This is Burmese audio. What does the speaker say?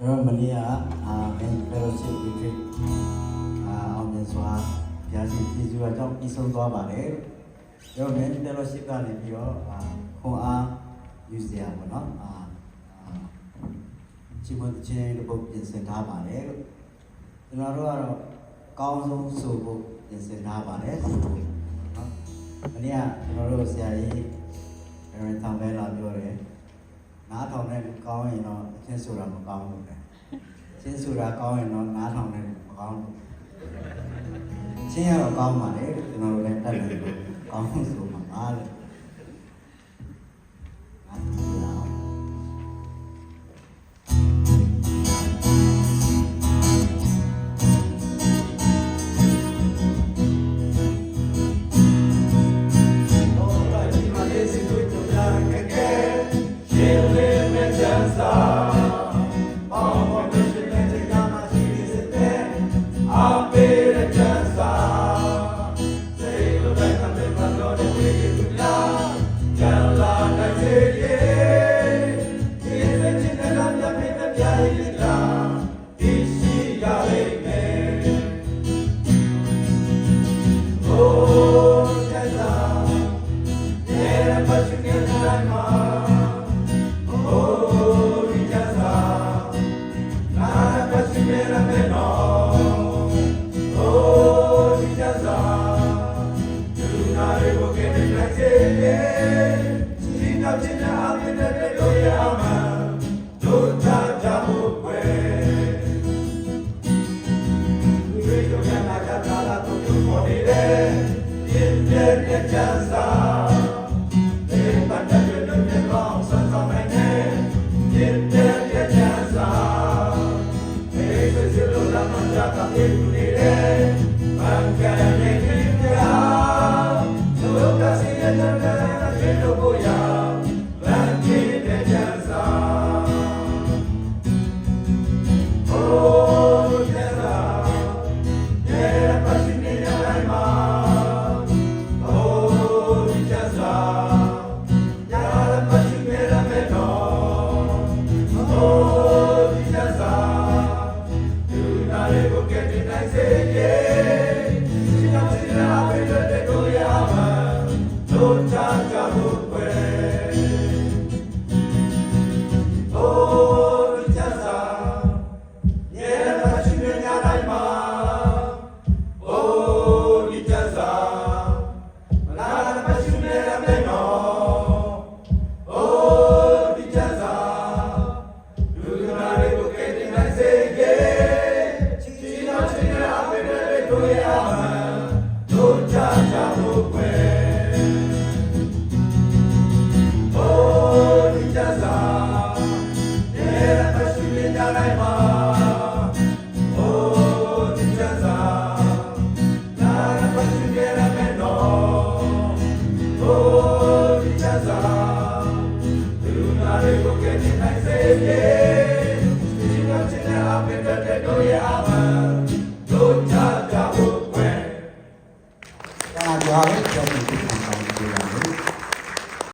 여러분 말이야 fellowship retreatအောင်စွာဘုရားရှင်ကျေးဇူးအကြောင်းပြီးဆုံးသွားပါတယ်여러분 fellowship ကနေပြီးတော့ခွန်အားယူစရာပေါ့နော်ချိမချင်းတို့ပြင်ဆင်ထားပါတယ်လို့ကျွန်တော်တို့ကတော့ကောင်းဆုံးဆိုဖို့ပြင်ဆင်ထားပါတယ်နော်မနေ့ကကျွန်တော်တို့ဆရာကြီးထောင်လဲလာပြောတယ်နားထောင်တဲ့ကောင်းရင်တော့အချင်းဆိုတာမကောင်းဘူးလေချင်းဆိုတာကောင်းရင်တော့နားထောင်တဲ့မကောင်းဘူးချင်းရတော့ကောင်းပါလေကျွန်တော်တို့လည်းတတ်တယ်ကောင်းဆိုမှာပါလေYeah.